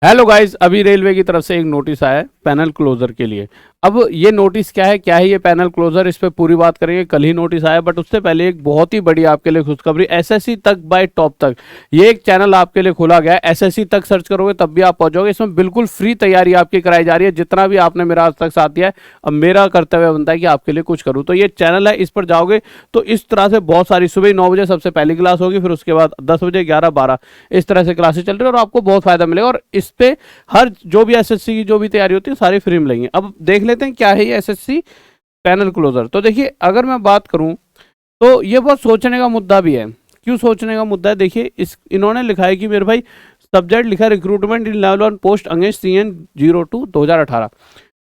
Hello guys, अभी railway की तरफ से एक नोटिस आया है पैनल क्लोजर के लिए। अब ये नोटिस क्या है ये पैनल क्लोजर, इस पे पूरी बात करेंगे। कल ही नोटिस आया, बट उससे पहले एक बहुत ही बड़ी आपके लिए खुशखबरी, एसएससी तक बाय टॉप तक ये एक चैनल आपके लिए खोला गया है। एसएससी तक सर्च करोगे तब भी आप पहुंचोगे। इसमें बिल्कुल फ्री तैयारी आपकी कराई जा रही है। जितना भी आपने मेरा आज तक साथ दिया है, अब मेरा कर्तव्य बनता है कि आपके लिए कुछ करूँ। तो ये चैनल है, इस पर जाओगे तो इस तरह से बहुत सारी, सुबह 9 बजे सबसे पहली क्लास होगी, फिर उसके बाद 10 बजे, 11, 12 इस तरह से क्लासेस चल रही है और आपको बहुत फायदा मिलेगा। और इस पे हर जो भी एसएससी की जो भी तैयारी होती है सारी फ्री मिलेंगी। अब देख लेते हैं क्या है ये एसएससी पैनल क्लोजर। तो देखिए, अगर मैं बात करूं तो ये बहुत सोचने का मुद्दा भी है। क्यों सोचने का मुद्दा है? देखिए, इन्होंने लिखा है कि मेरे भाई सब्जेक्ट लिखा recruitment in level 1 post against CN 02 2018।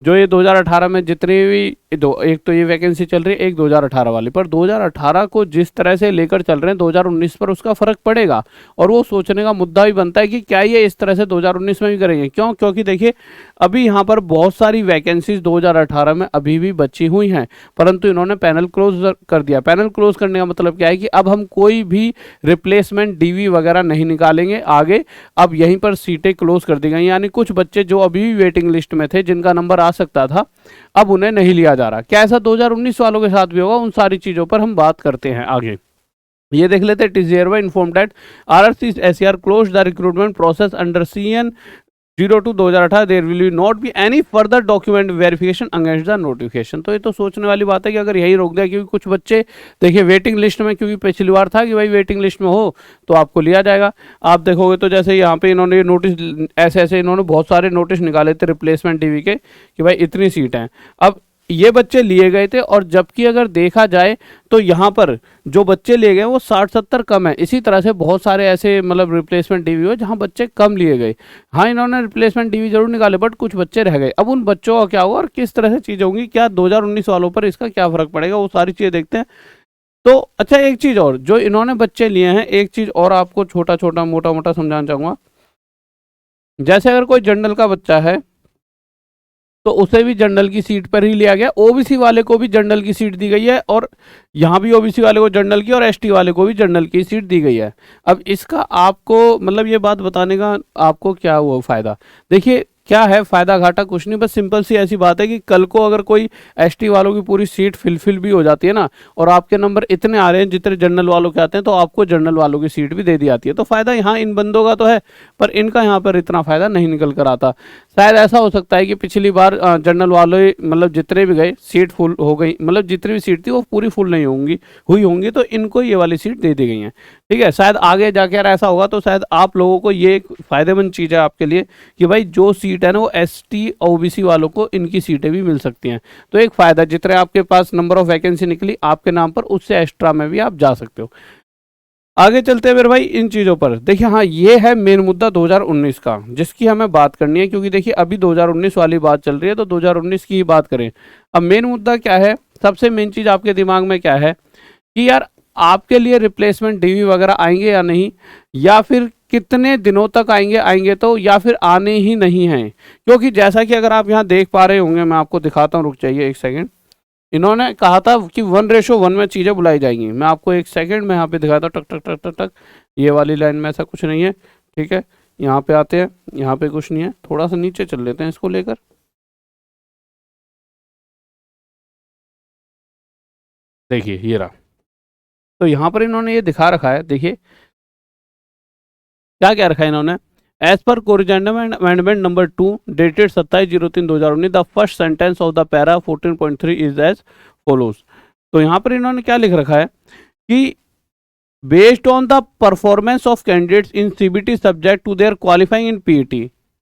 जो ये 2018 में जितनी भी एक तो ये वैकेंसी चल रही है, एक 2018 वाली, पर 2018 को जिस तरह से लेकर चल रहे हैं 2019 पर उसका फर्क पड़ेगा। और वो सोचने का मुद्दा भी बनता है कि क्या ये इस तरह से 2019 में भी करेंगे। क्यों? क्योंकि देखिए, अभी यहाँ पर बहुत सारी वैकेंसीज 2018 में अभी भी बची हुई हैं, परंतु इन्होंने पैनल क्लोज कर दिया। पैनल क्लोज करने का मतलब क्या है कि अब हम कोई भी रिप्लेसमेंट DV वगैरह नहीं निकालेंगे आगे। अब यहीं पर सीटें क्लोज कर दी गई, यानी कुछ बच्चे जो अभी भी वेटिंग लिस्ट में थे, जिनका नंबर आ सकता था, अब उन्हें नहीं लिया जा रहा। क्या ऐसा 2019 वालों के साथ भी होगा? उन सारी चीजों पर हम बात करते हैं आगे। ये देख लेते हैं। It is hereby informed that RRC-SCR close the recruitment process under CN 02 2018। There will not be any further document verification against the notification. तो ये तो सोचने वाली बात है कि अगर यही रोक दिया, क्योंकि कुछ बच्चे देखिए वेटिंग लिस्ट में, क्योंकि पिछली बार था कि भाई वेटिंग लिस्ट में हो तो आपको लिया जाएगा। आप देखोगे तो जैसे यहाँ पे इन्होंने नोटिस ऐसे ऐसे इन्होंने बहुत सारे नोटिस निकाले थे रिप्लेसमेंट DV के कि भाई इतनी सीट हैं। अब ये बच्चे लिए गए थे, और जबकि अगर देखा जाए तो यहाँ पर जो बच्चे लिए गए वो 60-70 कम है। इसी तरह से बहुत सारे ऐसे मतलब रिप्लेसमेंट DV हो जहाँ बच्चे कम लिए गए। हाँ, इन्होंने रिप्लेसमेंट DV जरूर निकाले, बट कुछ बच्चे रह गए। अब उन बच्चों का क्या होगा और किस तरह से चीज़ें होंगी, क्या 2019 वालों पर इसका क्या फर्क पड़ेगा, वो सारी चीज़ें देखते हैं। तो अच्छा, एक चीज़ और जो इन्होंने बच्चे लिए हैं, एक चीज़ और आपको छोटा छोटा मोटा मोटा समझाना चाहूँगा। जैसे अगर कोई जनरल का बच्चा है तो उसे भी जनरल की सीट पर ही लिया गया। OBC वाले को भी जनरल की सीट दी गई है, और यहाँ भी OBC वाले को जनरल की और ST वाले को भी जनरल की सीट दी गई है। अब इसका आपको मतलब ये बात बताने का आपको क्या हुआ फ़ायदा? देखिए, क्या है फ़ायदा घाटा कुछ नहीं, बस सिंपल सी ऐसी बात है कि कल को अगर कोई ST वालों की पूरी सीट फिल भी हो जाती है ना, और आपके नंबर इतने आ रहे हैं जितने जनरल वालों के आते हैं, तो आपको जनरल वालों की सीट भी दे दी जाती है। तो फ़ायदा यहाँ इन बंदों का तो है, पर इनका यहाँ पर इतना फ़ायदा नहीं निकल कर आता। शायद ऐसा हो सकता है कि पिछली बार जनरल वाले मतलब जितने भी गए सीट फुल हो गई, मतलब जितनी भी सीट थी वो पूरी फुल नहीं हुई होंगी, तो इनको ये वाली सीट दे दी गई है। ठीक है, शायद आगे जाके अगर ऐसा होगा तो शायद आप लोगों को ये एक फ़ायदेमंद चीज़ है आपके लिए कि भाई जो सीट है ना वो ST OBC वालों को इनकी सीटें भी मिल सकती हैं। तो एक फ़ायदा, जितने आपके पास नंबर ऑफ वैकेंसी निकली आपके नाम पर, उससे एक्स्ट्रा में भी आप जा सकते हो। आगे चलते हैं मेरे भाई इन चीज़ों पर। देखिए, हाँ, ये है मेन मुद्दा 2019 का, जिसकी हमें बात करनी है, क्योंकि देखिए अभी 2019 वाली बात चल रही है, तो 2019 की ही बात करें। अब मेन मुद्दा क्या है? सबसे मेन चीज़ आपके दिमाग में क्या है कि यार आपके लिए रिप्लेसमेंट DV वगैरह आएंगे या नहीं, या फिर कितने दिनों तक आएंगे तो, या फिर आने ही नहीं हैं। क्योंकि जैसा कि अगर आप यहाँ देख पा रहे होंगे, मैं आपको दिखाता हूँ, रुक जाइए एक सेकेंड। इन्होंने कहा था कि 1:1 में चीज़ें बुलाई जाएंगी। मैं आपको एक सेकंड में यहाँ पे दिखाता हूँ, टक टक टक टक टक। ये वाली लाइन में ऐसा कुछ नहीं है, ठीक है। यहाँ पे आते हैं, यहाँ पे कुछ नहीं है, थोड़ा सा नीचे चल लेते हैं इसको लेकर। देखिए ये रहा। तो यहाँ पर इन्होंने ये दिखा रखा है, देखिए क्या क्या रखा है इन्होंने। एज पर corrigendum and amendment number 2 dated 27/03/2019 the first sentence of the para 14.3 is as follows. तो यहाँ पर इन्होंने क्या लिख रखा है कि based on the performance of candidates in CBT subject to their qualifying in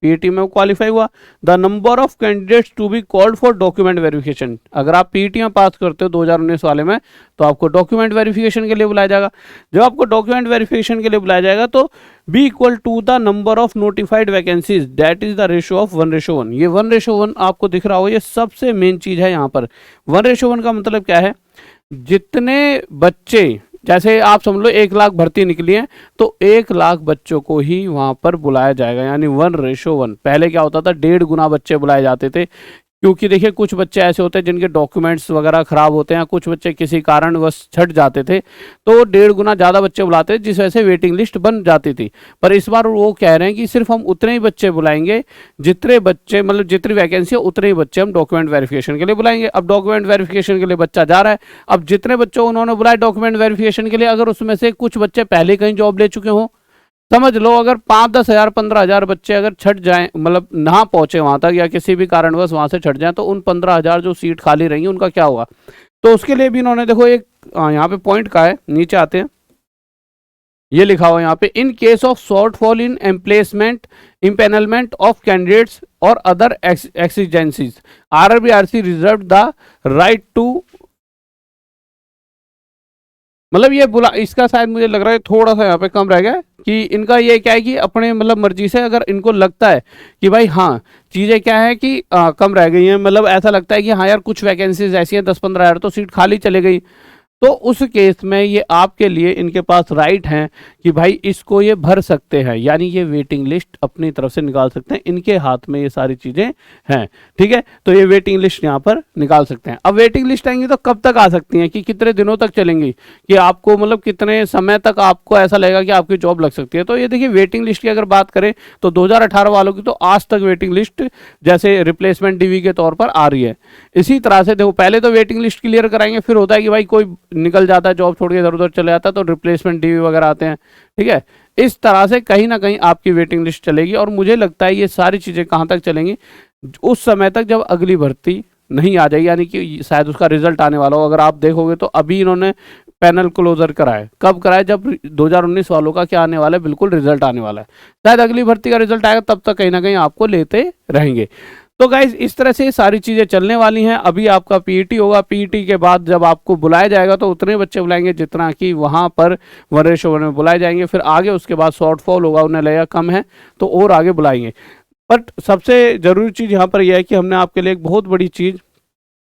PET में वो क्वालिफाई हुआ, the number of candidates to be called for document verification. अगर आप PET में पास करते हो 2019 वाले में, तो आपको डॉक्यूमेंट वेरिफिकेशन के लिए बुलाया जाएगा। जब आपको डॉक्यूमेंट वेरिफिकेशन के लिए बुलाया जाएगा तो be equal to the number of notified vacancies, that is the ratio of 1:1। ये 1:1 आपको दिख रहा हो, ये सबसे मेन चीज है यहाँ पर। 1:1 का मतलब क्या है? जितने बच्चे, जैसे आप समझ लो 1 लाख भर्ती निकली है, तो 1 लाख बच्चों को ही वहां पर बुलाया जाएगा, यानी 1:1। पहले क्या होता था, 1.5 गुना बच्चे बुलाए जाते थे। क्योंकि देखिए कुछ बच्चे ऐसे होते हैं जिनके डॉक्यूमेंट्स वगैरह खराब होते हैं, कुछ बच्चे किसी कारणवश छट जाते थे, तो 1.5 गुना ज़्यादा बच्चे बुलाते थे, जिस वजह से वेटिंग लिस्ट बन जाती थी। पर इस बार वो कह रहे हैं कि सिर्फ हम उतने ही बच्चे बुलाएंगे जितने बच्चे, मतलब जितनी वैकेंसी है उतने ही बच्चे हम डॉक्यूमेंट वेरिफिकेशन के लिए बुलाएंगे। अब डॉक्यूमेंट वेरिफिकेशन के लिए बच्चा जा रहा है, अब जितने बच्चों उन्होंने बुलाए डॉक्यूमेंट वेरिफिकेशन के लिए, अगर उसमें से कुछ बच्चे पहले कहीं जॉब ले चुके हों, समझ लो अगर 5-10 हज़ार 15,000 बच्चे अगर छट जाएं, मतलब ना पहुंचे वहां तक या किसी भी कारणवश वहां से छट जाएं, तो उन 15,000 जो सीट खाली रहेंगी उनका क्या होगा। तो उसके लिए भी इन्होंने देखो एक यहाँ पे पॉइंट का है, नीचे आते हैं, ये लिखा हुआ है यहाँ पे, in case of shortfall in emplacement empanelment of candidates और other exigencies, RRBRC reserve the right to, मतलब ये बुला, इसका शायद मुझे लग रहा है थोड़ा सा यहाँ पे कम रह गया कि इनका ये क्या है कि अपने मतलब मर्जी से अगर इनको लगता है कि भाई हाँ चीज़ें क्या है कि कम रह गई हैं, मतलब ऐसा लगता है कि हाँ यार कुछ वैकेंसीज ऐसी हैं 10-15 हज़ार तो सीट खाली चले गई, तो उस केस में ये आपके लिए इनके पास राइट हैं कि भाई इसको ये भर सकते हैं, यानी ये वेटिंग लिस्ट अपनी तरफ से निकाल सकते हैं, इनके हाथ में ये सारी चीज़ें हैं। ठीक है, तो ये वेटिंग लिस्ट यहाँ पर निकाल सकते हैं। अब वेटिंग लिस्ट आएंगी तो कब तक आ सकती हैं, कि कितने दिनों तक चलेंगी, कि आपको मतलब कितने समय तक आपको ऐसा लगेगा कि आपकी जॉब लग सकती है। तो ये देखिए वेटिंग लिस्ट की अगर बात करें तो 2018 वालों की तो आज तक वेटिंग लिस्ट जैसे रिप्लेसमेंट डीवी के तौर पर आ रही है। इसी तरह से देखो पहले तो वेटिंग लिस्ट क्लियर कराएंगे, फिर होता है कि भाई कोई निकल जाता है, जॉब छोड़ के इधर उधर चले जाता है, तो रिप्लेसमेंट डीवी वगैरह आते हैं। ठीक है, इस तरह से कहीं ना कहीं आपकी वेटिंग लिस्ट चलेगी, और मुझे लगता है ये सारी चीज़ें कहाँ तक चलेंगी, उस समय तक जब अगली भर्ती नहीं आ जाएगी, यानी कि शायद उसका रिजल्ट आने वाला हो। अगर आप देखोगे तो अभी इन्होंने पैनल क्लोजर कराया, कब कराया, जब 2019 वालों का क्या आने वाला है, बिल्कुल रिजल्ट आने वाला है, शायद अगली भर्ती का रिजल्ट आएगा तब तक कहीं ना कहीं आपको लेते रहेंगे। तो गाइज इस तरह से सारी चीज़ें चलने वाली हैं। अभी आपका पीईटी होगा, पीईटी के बाद जब आपको बुलाया जाएगा तो उतने बच्चे बुलाएंगे जितना कि वहाँ पर 1:1 में बुलाए जाएंगे, फिर आगे उसके बाद शॉर्टफॉल होगा, उन्हें लगेगा कम है तो और आगे बुलाएंगे। बट सबसे ज़रूरी चीज़ यहाँ पर यह है कि हमने आपके लिए एक बहुत बड़ी चीज़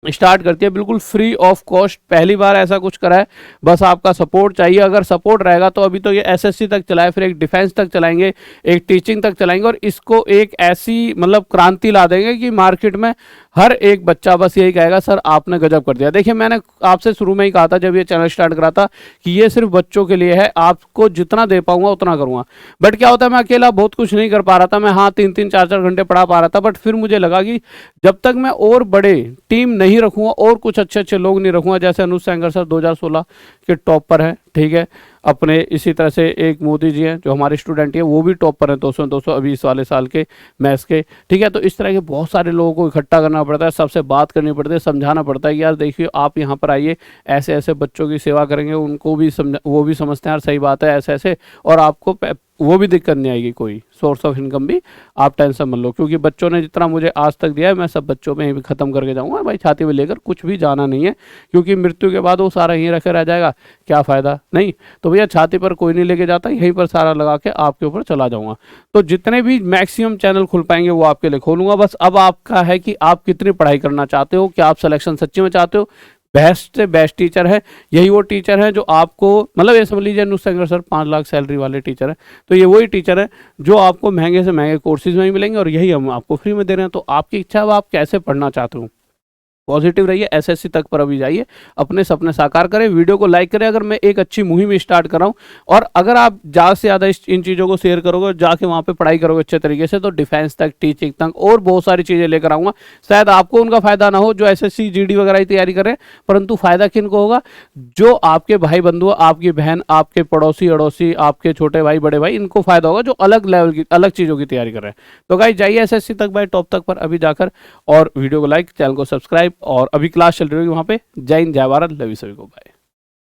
स्टार्ट करती है, बिल्कुल फ्री ऑफ कॉस्ट, पहली बार ऐसा कुछ करा है, बस आपका सपोर्ट चाहिए। अगर सपोर्ट रहेगा तो अभी तो ये एसएससी तक चलाए, फिर एक डिफेंस तक चलाएंगे, एक टीचिंग तक चलाएंगे, और इसको एक ऐसी मतलब क्रांति ला देंगे कि मार्केट में हर एक बच्चा बस यही कहेगा सर आपने गजब कर दिया। देखिए मैंने आपसे शुरू में ही कहा था जब ये चैनल स्टार्ट करा था कि ये सिर्फ बच्चों के लिए है, आपको जितना दे पाऊंगा उतना करूंगा। बट क्या होता है, मैं अकेला बहुत कुछ नहीं कर पा रहा था, मैं हाँ 3-3 4-4 घंटे पढ़ा पा रहा था, बट फिर मुझे लगा कि जब तक मैं और बड़े टीम नहीं रखूंगा और कुछ अच्छे अच्छे लोग नहीं रखूंगा, जैसे अनुज सेंगर सर 2016 के टॉप पर है, ठीक है, अपने इसी तरह से एक मोदी जी हैं जो हमारे स्टूडेंट हैं वो भी टॉप पर हैं 200 अभी इस वाले साल के मैथ्स के। ठीक है, तो इस तरह के बहुत सारे लोगों को इकट्ठा करना पड़ता है, सबसे बात करनी पड़ती है, समझाना पड़ता है कि यार देखिए आप यहाँ पर आइए, ऐसे ऐसे बच्चों की सेवा करेंगे, उनको भी वो भी समझते हैं यार सही बात है ऐसे ऐसे, और आपको वो भी दिक्कत नहीं आएगी, कोई सोर्स ऑफ इनकम भी आप टेंशन मत लो, क्योंकि बच्चों ने जितना मुझे आज तक दिया है मैं सब बच्चों में ही भी ख़त्म करके जाऊँगा भाई, छाती में लेकर कुछ भी जाना नहीं है, क्योंकि मृत्यु के बाद वो सारा यहीं रखे रह जाएगा, क्या फ़ायदा नहीं। तो भैया छाती पर कोई नहीं लेके जाता, यहीं पर सारा लगा के आपके ऊपर चला जाऊँगा। तो जितने भी मैक्सिमम चैनल खुल पाएंगे वो आपके लिए खोलूँगा, बस अब आपका है कि आप कितनी पढ़ाई करना चाहते हो, क्या आप सिलेक्शन सच्ची में चाहते हो। बेस्ट से बेस्ट टीचर है, यही वो टीचर है जो आपको मतलब ये समझ लीजिए अनुज सेंगर सर 5 लाख सैलरी वाले टीचर है, तो ये वही टीचर है जो आपको महंगे से महंगे कोर्सेज में ही मिलेंगे, और यही हम आपको फ्री में दे रहे हैं। तो आपकी इच्छा है आप कैसे पढ़ना चाहते हो, पॉजिटिव रहिए, एसएससी तक पर अभी जाइए, अपने सपने साकार करें, वीडियो को लाइक करें। अगर मैं एक अच्छी मुहिम स्टार्ट कर रहा हूँ, और अगर आप ज़्यादा से ज़्यादा इन चीज़ों को शेयर करोगे, जाके वहाँ पे पढ़ाई करोगे अच्छे तरीके से, तो डिफेंस तक, टीचिंग तक और बहुत सारी चीज़ें लेकर आऊँगा। शायद आपको उनका फ़ायदा ना हो जो एसएससी जीडी वगैरह की तैयारी करें, परंतु फ़ायदा किन को होगा, जो आपके भाई बंधु, आपकी बहन, आपके पड़ोसी अड़ोसी, आपके छोटे भाई बड़े भाई, इनको फ़ायदा होगा जो अलग लेवल की अलग चीज़ों की तैयारी कर रहे हैं। तो गाइस जाइए एसएससी तक बाय टॉप तक पर अभी जाकर, और वीडियो को लाइक, चैनल को सब्सक्राइब, और अभी क्लास चल रही होगी वहाँ पे। जय हिंद, जय भारत, लव यू सभी को, बाय।